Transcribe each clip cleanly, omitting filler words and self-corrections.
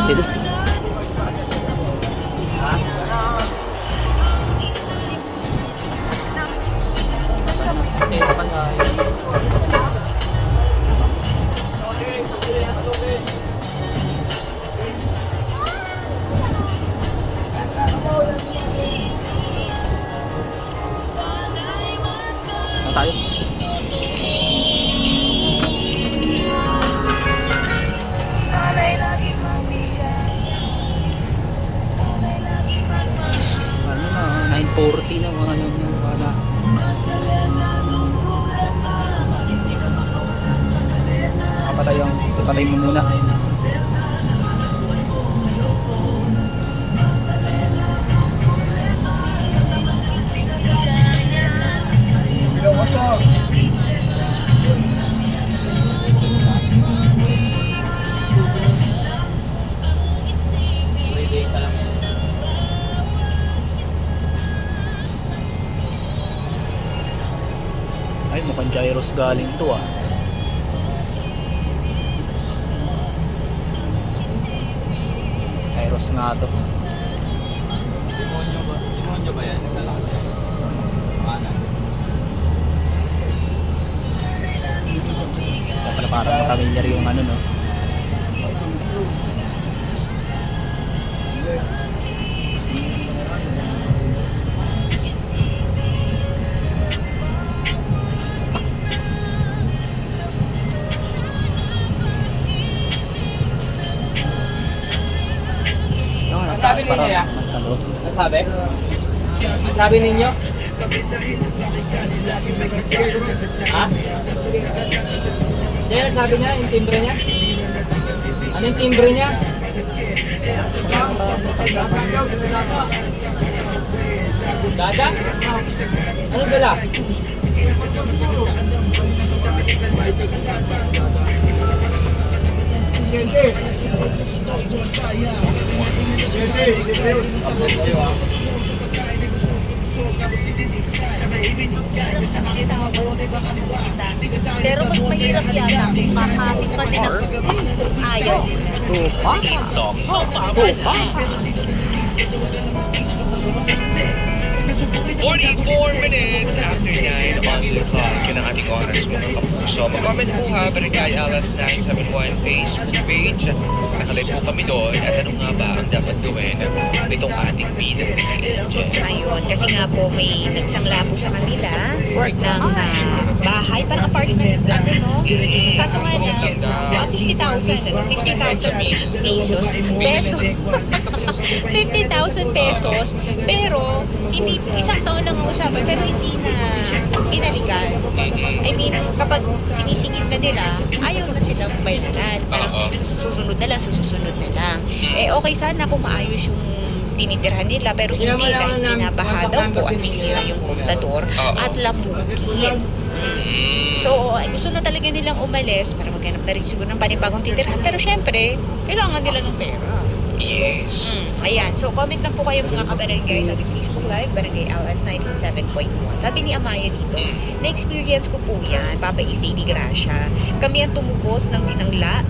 Silip. Tayo. Ano na, 9:40 na mga ano wala. Ipatay mo muna. Ay, mukhang gyros galing to ah. Gyros nga to. Demonyo ba yan? Naglalakad yan? Kanan. Kaya pala parang familiar yung ano no. Sabi ninyo ya? Ang sabi? Ang sabi ninyo? Ha? Kaya sabi niya, yung timbre niya? Ano yung timbre niya? Dada? Ano dala? Pero mas mahirap yata makapit pa din ang ayaw. 44 minutes after 9 on the clock. Yun ang ating oras mga kapuso. Mag-comment po ha, Barangay Alas 971 Facebook page. Nakalive po kami doon. At ano nga ba ang dapat gawin nitong ating bida na si Angel? Ayun, kasi nga po may nagsangla po sa kanila ng bahay, parang apartment, ano no? Kaso nga na, 50,000 pesos. 50,000 pesos, pero hindi, isang taon lang ang usapan, pero hindi na pinalikan. I mean, kapag sinisingit na nila, ayaw na silang bayaran. Parang susunod na lang. Eh okay sana kung maayos yung tinitirhan nila, pero hindi, kahit binabaha daw po at may sira yung kontador at lamugin. So, gusto na talaga nilang umalis para maghanap na rin siguro ng panibagong titirhan. Pero syempre, kailangan nila ng pera. Yes. Ayan. So, comment lang po kayo mga kabarangay sa ating Facebook Live, Barangay LS 97.1. Sabi ni Amaya dito, na-experience ko po yan, Papa is Lady Gracia. Kami ang tumubos ng sinangla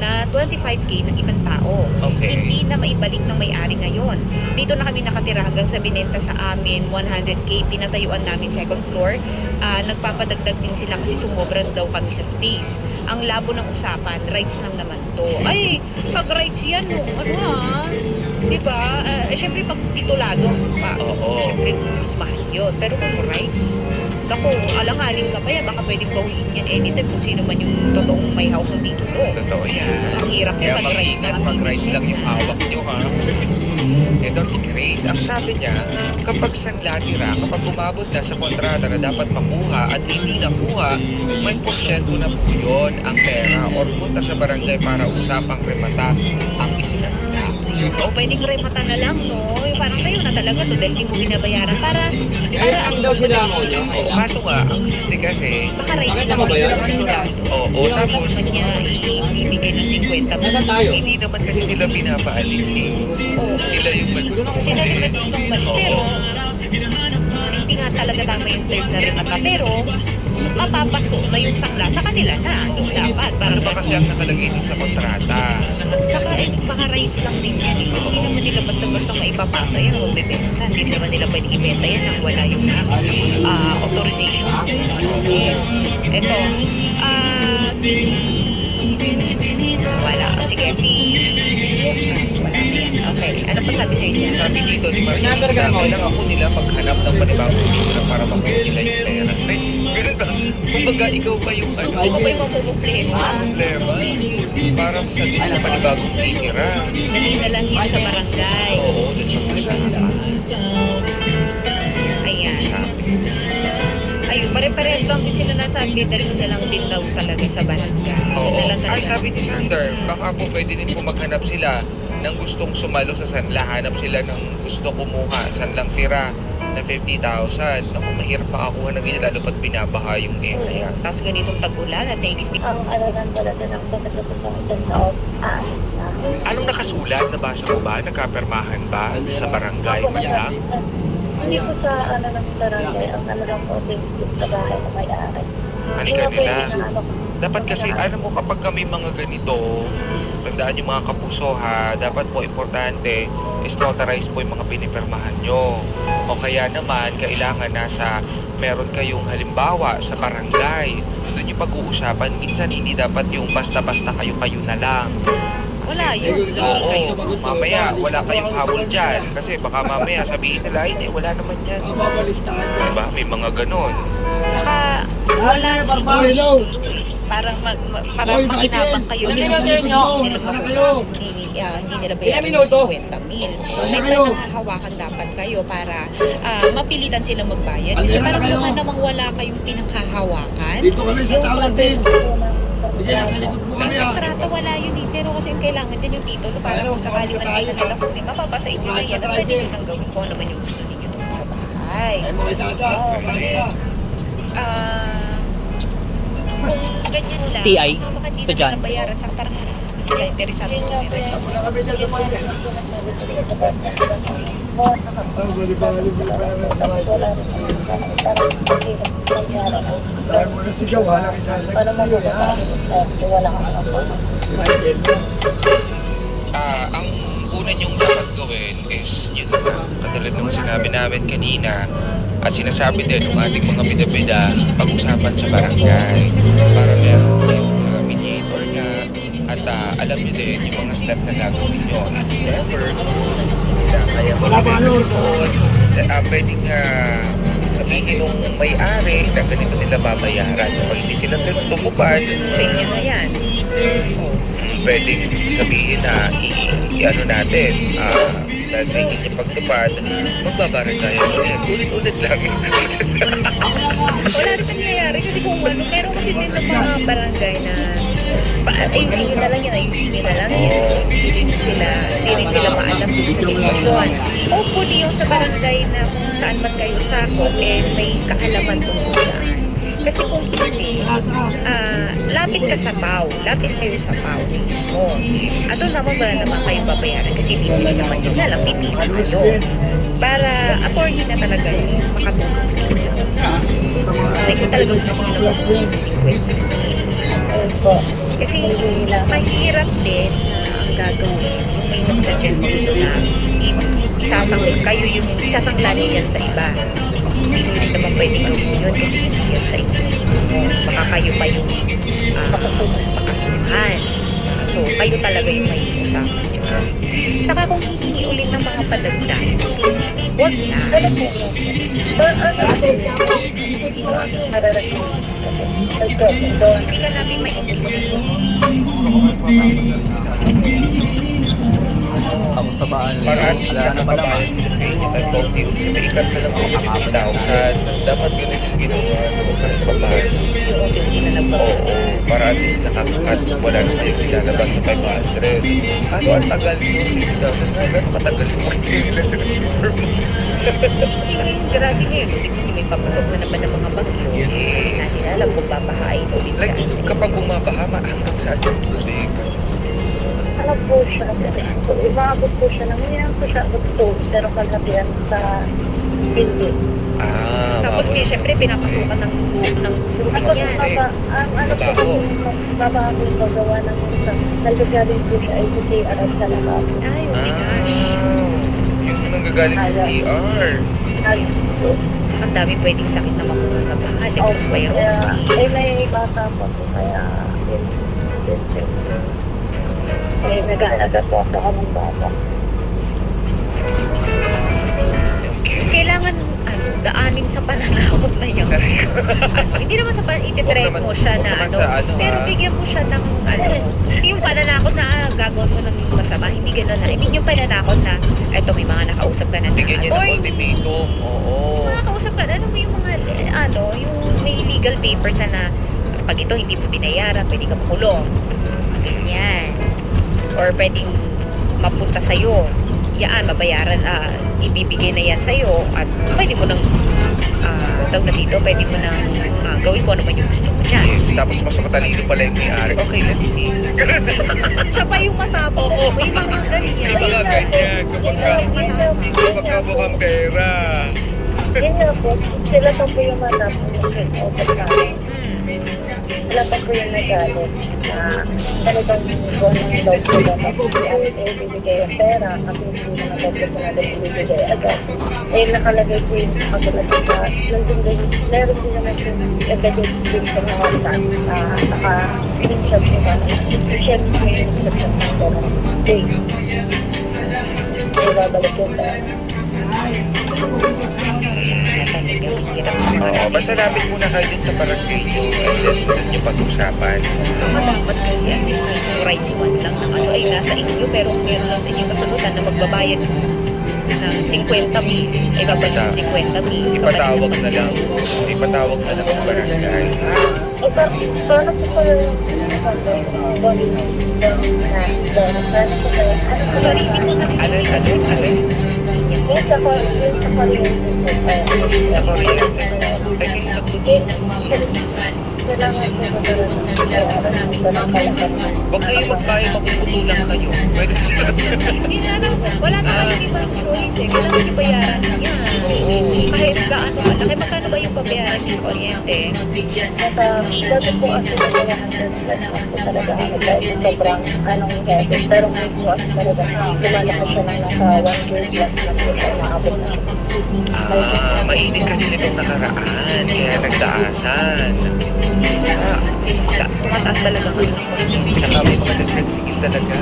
na 25k ng ibang tao. Okay. Hindi na maibalik ng may-ari ngayon. Dito na kami nakatira hanggang sa binenta sa amin 100k, pinatayuan namin second floor. Nagpapadagdag din sila kasi sumobran daw kami sa space. Ang labo ng usapan, rights lang naman to. Ay, pag rights yan, diba? Siyempre pag titulado pa, siyempre mas mahal yun. Pero kung rights, ako, alanganin ka pa yan, baka pwedeng bawiin yan anytime kung sino man yung totoong may hawak ng titulo. Totoo yan. Ang hirap Kaya yan pag rights na mag-ingat, pag-rights lang yung hawak nyo ha. Ito si Grace, ang sabi niya, kapag sanlatira, kapag umabot na sa kontrata na dapat makuha at hindi nakuha, may porsyento na po yun ang pera or punta sa barangay para usapang remata ang isinagda. O pwedeng remata na lang, no? Yung parang sa'yo na talaga to dahil di mo binabayaran para Ang daw sila mo nyo? Oo, kaso nga, ang siste kasi, baka rights Nakita na mo ba yun? oo, tapos, naman niya ibibigay ng 50 Nasaan tayo? hindi naman kasi sila pinapaalis eh. Sila yung sila naman gustong malis pero hindi nga talaga tinatama yung term na remata, pero mapapaso na yung sangla sa kanila na. Doon dapat. Para Ano ba kasi ang nakalagay din sa kontrata? Saka baka rights lang din yan. Hindi naman nila basta-basta maipapasa yan o bebenta. Hindi naman nila pwedeng ibenta yan nang wala yung authorization. Ito, si... Wala. Sige, wala na yan. Okay. Ano pa sabi sa'yo dyan? Sabi dito, di ba, kailangan ako nila maghanap ng panibagong titulo para makuha nila yung pera. Ganun ba? Kumbaga, ikaw ba yung ano? Ikaw ba yung mamumuklihin mo? Problema. Parang sa panibagong titira. Dali na lang yan sa barangay. Oo, doon pag-usapan. Ayan. Sabi. Ayun, pare-parehas lang din sila nasabi. Dali na lang din daw talaga sa barangay. Oo. Yun na lang Ay, talaga. sabi ni Sander, baka po pwede din po maghanap sila ng gustong sumalo sa sanla. Hanap sila ng gusto kumuha, sanlang tira na 50,000. Naku, mahirap makakuha ng ganyan, lalo pat binabaha yung area. Tapos ganitong tag-ulan at na-expect. Ang alagang talaga ng pagkakasasang loob ay Anong nakasulat? Nabasa mo ba? Nagkapermahan ba sa barangay man lang? hindi po sa ng barangay, ang lang po sa bahay na may-ari. Halika Hindi po nila. pwede na Dapat kasi, mo, kapag kami mga ganito, tandaan yung mga kapuso ha, dapat po importante is notarize po yung mga pinipirmahan nyo. O kaya naman, kailangan meron kayong halimbawa sa barangay. Doon yung pag-uusapan, minsan hindi dapat yung basta-basta kayo-kayo na lang. Wala yun. Oo, mamaya wala kayong habol dyan. Kasi baka mamaya sabihin nila, hindi, wala naman yan. Diba? May mga ganon. Saka wala siguro parang makinabang kayo. Hindi nila bayaran yung 50,000. So may pananghahawakan dapat kayo para mapilitan sila magbayad. Kasi parang mukha namang wala kayong pinanghahawakan. Dito kami sa tawag din. Sige, nasa likod po kami. Sa kontrata wala yun eh. Pero kasi ang kailangan din yung titulo para kung sakali man din na nila kunin. Mapapasa inyo na yan at pwede nyo nang gawin kung ano man yung gusto ninyo doon sa bahay. Ay, mga tata. Oo, kasi kung ganyan lang, TI, baka hindi estudyante. na bayaran sa parang hindi sila interesado ng pera. Wala kami dyan sa mga. Dahil mo na sigaw, walang isasagin sa'yo, ha? Ang una niyong dapat gawin is yun na, katulad nung sinabi namin kanina at sinasabi din ng ating mga bida-bida, pag-usapan sa barangay para meron kayong mediator na at alam niyo din yung mga steps na gagawin niyo. If never, kaya mo pwedeng sabihin nung may-ari na ganito nila babayaran. Kapag hindi sila tumupad, Sa inyo na yan. pwedeng sabihin na i-ano natin, dahil sa inyo yung pagtupad, magbabaran tayo ulit. Ulit-ulit lang. Wala rin nangyayari kasi kung ano, meron kasi din ng mga barangay na ayusin nyo na lang yan, ayusin nyo na lang yan. So, hindi rin sila maalam dun sa sitwasyon. Hopefully yung sa barangay na kung saan man kayo sakop, may kaalaman tungkol dyan. Kasi kung hindi, lapit ka sa PAW, lapit kayo sa PAW mismo. At doon naman wala naman kayo babayaran kasi hindi naman yun na lang, pipila kayo. Para attorney na talaga yun, makatulong sa inyo. Like talagang gusto nyo naman po yung 50,000. Kasi mahirap din na ang gagawin, yung may nag-suggest dito na kayo yung isasangla niyan sa iba. Hindi nyo rin naman pwede gawin yun kasi hindi yan sa inyo mismo. Baka kayo pa yung pakasuhan. So, kayo talaga yung may usapan dyan. Saka kung hihingi ulit ng mga padagdag, huwag na. Hindi ka namin maintindihan. Tapos sa baan. Para at least Wala na pala. nakabayan sila sa inyo. At kung ikat na lang sa 50,000, dapat ganun yung ginawa sa babae. Yung unti-unti na nagbabago. Oo, para at least nakakat, wala na kayong ilalabas sa 500. Kaso ang tagal yung 50,000 na, gano'ng katagal yung Kasi ngayon, grabe ngayon. Hindi may papasok na naman ng mga bagyo. Yes. Natin alam kung babahain ulit Like, yan. kapag bumabaha, hanggang saan yung tubig? Ano po siya? So, imaabot po siya ng yan po siya abot po, pero kagabihan sa hindi. Tapos kaya syempre pinapasukan ng tubig Tapos yan. ang ano po, baba ko yung paggawa ng isang nalagaling po siya ay sa CR at sa labas. Ay, oh my gosh. Yung nanggagaling sa CR. Ang dami pwedeng sakit na makuha sa baha. Leptospirosis. Eh, may bata pa po, kaya yun. Eh, nag-aalaga po ako ng bata. Kailangan daanin sa pananakot na yun. Hindi naman sa ititrend mo siya na pero bigyan mo siya ng hindi yung pananakot na gagawin mo ng masama, hindi gano'n na. I mean yung pananakot na eto may mga nakausap ka na Bigyan niya ng attorney. ultimatum. Oo. Mga nakausap ka na, ano mo yung mga yung may legal papers na pag ito hindi mo binayaran, pwede ka makulong. Ganyan. Or pwedeng mapunta sa'yo. Yan, mabayaran, ibibigay na yan sa'yo at pwede mo nang tawag na dito, pwede mo nang gawin ko ano man yung gusto mo dyan. Yes, tapos mas matalino pala yung may-ari. Okay, let's see. Siya pa yung matapang. May mga ganyan. May mga ganyan kapag ka mukhang pera. Yun nga po, sila pa po yung matapos ng pagkain. Sila pa po yung nagalit na talagang buwan ng loob sila tapos bibigay yung pera kasi hindi naman loob ko na ibibigay agad. Eh nakalagay po yung pagkalat sa nandun din, meron din naman yung embedded din sa mga naka-screenshot po ba na i-share po yung screenshot ng pera. Okay. Eh babalik yung pera. Oo, basta lapit muna kayo din sa barangay nyo and then doon nyo pag-usapan. Dapat kasi at least kahit yung rights one lang ng ay nasa inyo pero kung meron lang sa inyo kasagutan na magbabayad ng 50,000 ay babalik yung 50,000. Ipatawag na lang. Ipatawag na lang sa barangay. Paano po kayo yung Sorry, hindi ko Alin? yung sa kuryente Sa kuryente. Ay, kayo nagtutulong. kailangan po ba Huwag kayo magkaya mapuputulan kayo. Pwede Hindi na lang, wala na kayo ibang choice eh. Kailangan yung bayaran niya. Kahit gaano malaki, magkano ba yung pabayaran niya sa kuryente? Dati po kasi nagkayahan ko talaga dahil sobrang anong heavy. Pero ngayon po kasi talaga lumalaki siya ng nasa 1 grade plus na po siya maabot na siya. mainit kasi nitong nakaraan. Kaya nagtaasan. Tumataas talaga ngayon ng kuryente. Tsaka may mga nagsigil talaga.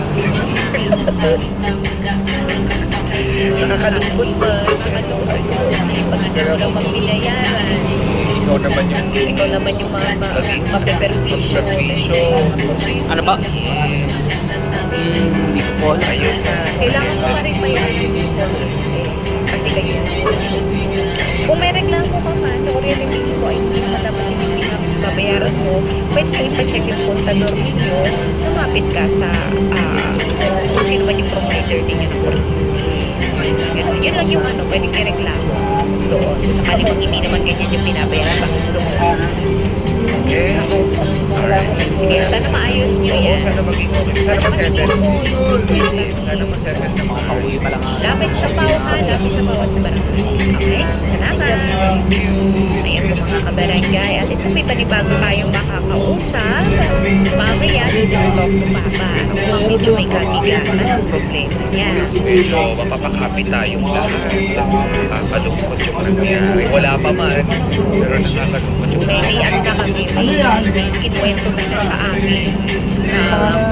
Nakakalungkot ba? Pag hindi mo lang magbinayaran, Ikaw naman yung mapeperwisyo. Ano pa? Yes. Hindi ko po alam. Ayun na. Kailangan mo pa rin bayaran yung kuryente. Kasi kayo na puso. Kung may reklamo ka man sa kuryente bill mo ay hindi naman dapat yung pinabayaran mo, pwede kayo ipacheck yung kontador ninyo, lumapit ka sa kung sino man yung provider ninyo ng kuryente. Ganun. Yun lang yung pwedeng i-reklamo doon. Kung sakali kung hindi naman ganyan yung binabayaran, bakit tulungan? Okay. Sige, sana maayos nyo yan. Sana maging okay. Sana masettle. Sana masettle na mga Pauwi pa lang. Lapit sa PAO ha, lapit sa bawat sa barangay. Okay? Salamat. Ayan po mga kabarangay. At ito may panibago tayong makakausap. Mamaya dito sa Talk to Papa. Ang medyo may katigatan ang problema niya. medyo mapapakapit tayong lahat. Nakakalungkot yung nangyari. Wala pa man, pero nakakalungkot yung May na kami, may kinuwento na siya sa amin na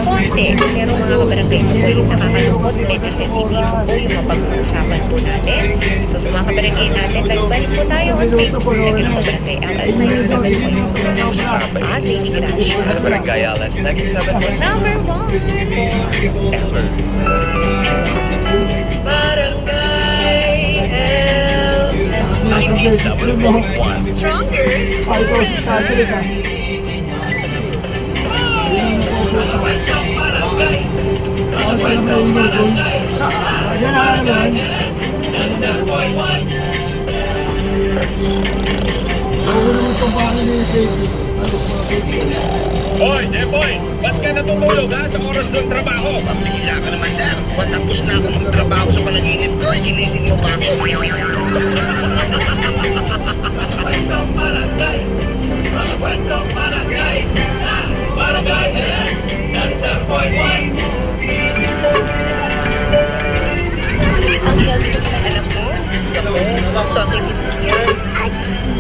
konti. Pero mga kabarangay po yung nakakalungkot, medyo sensitibo po yung mapag-uusapan po natin. So sa mga kabarangay natin, nagbalik po tayo on Facebook. Check yung kabarangay LS 97.1 at Lady Gracia. Ano barangay alas 97.1 Number 1 ever. Barangay LS 97.1 Stronger. Hoy, Jeboy! Ba't ka natutulog ha sa oras ng trabaho? Pambihila ka naman, sir. Patapos na ako magtrabaho sa panaginip ko. Ginising mo pa ako. yun.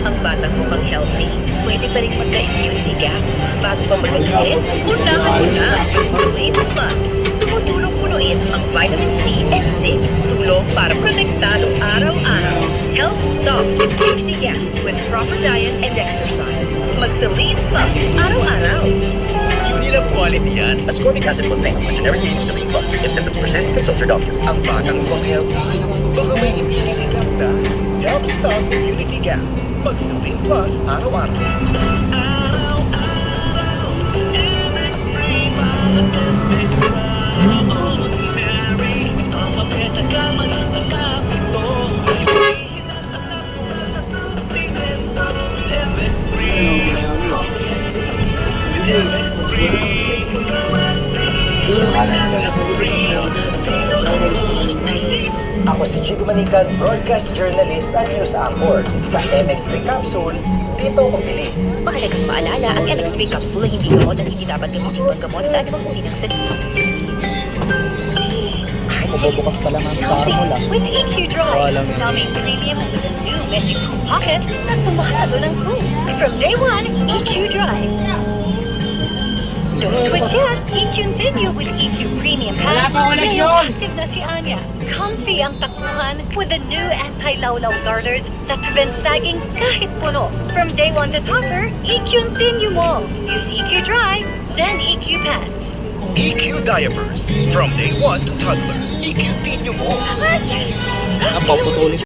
Ang batang mukhang healthy, pwede pa rin magka-immunity gap. Bago pa magkasakit, unahan mo na yung Selene Plus. Tumutulong punuin ang vitamin C and zinc. Tulong para protektado araw-araw. Help stop immunity gap with proper diet and exercise. Mag-Selene Plus araw-araw. Unilab quality yan. Ascorbic acid plus zinc with generic name Selene Plus. If symptoms persist, consult your doctor. Ang batang mukhang healthy, baka may immunity gap na. Help stop immunity gap. Mag-Selene Plus araw-araw. Araw-araw, MX3 para extraordinary. Alphabet at kamali sa kapito. Anak mo na suplemento with MX3. With MX3. Ako si Chico Manican, broadcast journalist at news anchor. Sa MX3 Capsule, dito ko pili. Mahalagang paalala, ang MX3 capsule ay hindi gamot at hindi dapat gamitin panggamot sa anumang uri ng sakit. Mabubukas pa lang ang star mo lang. With EQ Drive, Walang- now made premium with a new messy crew pocket na sumasalo ng crew. From day one, EQ Drive. Don't switch yet. I-continue with EQ Premium Pants. Ngayon, active na si Anya. Comfy ang takbuhan with the new anti-lawlaw garters that prevent sagging kahit puno. From day one to toddler, I-continue mo. Use EQ Dry, then EQ Pants. EQ Diapers. From day 1 to toddler. EQ Tinyo mo. Ang paputulin